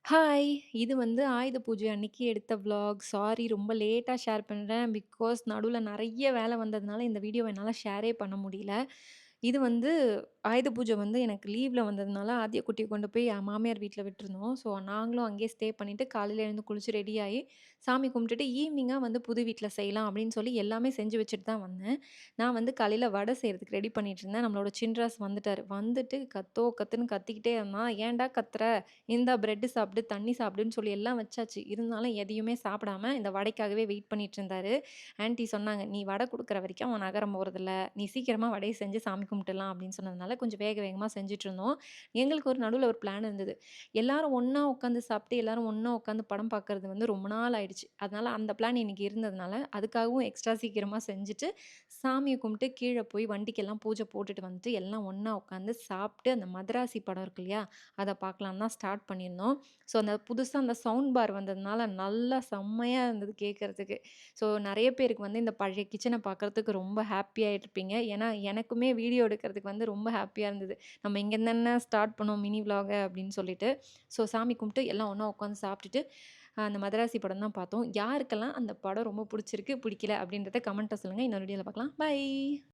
Hi! இது வந்து ஆயுத பூஜை அன்னைக்கு எடுத்த விளாக். சாரி ரொம்ப லேட்டா ஷேர் பண்றேன். பிகாஸ் நடுவுல நெறைய வேலை வந்ததுனால இந்த வீடியோவ என்னால ஷேரே பண்ண முடியல. இது வந்து ஆயுத பூஜை வந்து எனக்கு லீவ்ல வந்ததுனால ஆதியா குட்டிய கொண்டு போய் என் மாமியார் வீட்ல விட்டுருந்தோம். ஸோ நாங்களும் அங்கேயே ஸ்டே பண்ணிட்டு காலையில எழுந்து குளிச்சு ரெடியாயி, சாமி கும்பிட்டுட்டு ஈவினிங்கா வந்து புது வீட்ல செய்யலாம் அப்படின்னு சொல்லி எல்லாமே செஞ்சு வச்சுட்டு தான் வந்தேன். நான் வந்து காலையில வடை செய்றதுக்கு ரெடி பண்ணிட்டுருந்தேன். நம்மளோட சின்ராஸ் வந்துட்டாரு. வந்துட்டு கத்துன்னு கத்திக்கிட்டே இருந்தான். "ஏன்டா கத்துற? இந்தா பிரெட் சாப்பிடு, தண்ணி சாப்பிடுன்னு சொல்லி எல்லாம் வச்சாச்சு. இருந்தாலும் எதையுமே சாப்பிடாம இந்த வடைக்காகவே வெயிட் பண்ணிட்டு இருந்தாரு. ஆன்டி சொன்னாங்க, "நீ வடை குடுக்குற வரைக்கும் அவன் நகர போறதில்ல. நீ சீக்கிரமா வடைய செஞ்சு சாமி கும்பிட்டுடலாம்" அப்படின்னு சொன்னதுனால கொஞ்சம் வேக வேகமா செஞ்சுட்டுருந்தோம். எங்களுக்கு ஒரு நடுவுல ஒரு பிளான் இருந்தது. எல்லாரும் ஒண்ணா உட்காந்து சாப்பிட்டு, எல்லாரும் ஒண்ணா உட்காந்து படம் பார்க்கறது வந்து ரொம்ப நாள் ஆயிடுச்சு. அதனால அந்த பிளான் இன்னைக்கு இருந்ததுனால, அதுக்காகவும் எக்ஸ்ட்ரா சீக்கிரமா செஞ்சுட்டு, சாமிய கும்பிட்டு கீழ போய் வண்டிக்கெல்லாம் பூஜை போட்டுட்டு வந்துட்டு, எல்லாம் ஒண்ணா உட்காந்து சாப்பிட்டு, அந்த மதராசி படம் இருக்கு இல்லையா? அத பார்க்கலான்னு தான் ஸ்டார்ட் பண்ணியிருந்தோம். ஸோ, அந்த புதுசா அந்த சவுண்ட் பார் வந்ததுனால நல்லா செம்மையா இருந்தது கேட்கறதுக்கு. ஸோ, நெறைய பேருக்கு வந்து இந்த பழைய கிச்சன பார்க்கறதுக்கு ரொம்ப ஹேப்பியா இருப்பீங்க. ஏன்னா, எனக்குமே வீடியோ எடுக்கிறதுக்கு வந்து ரொம்ப ஹேப்பியா இருந்தது. நம்ம இங்கேருந்து தான ஸ்டார்ட் பண்ணோம் மினி விளாக அப்படின்னு சொல்லிட்டு. ஸோ, சாமி கும்பிட்டு எல்லாம் ஒண்ணா உட்காந்து சாப்பிட்டுட்டு, அந்த மதராசி படம் தான் பார்த்தோம். யாருக்கெல்லாம் அந்த படம் ரொம்ப புடிச்சிருக்கு, பிடிக்கல அப்படின்றத கமெண்ட்ல சொல்லுங்க. இன்னொரு வீடியோல பார்க்கலாம். பை.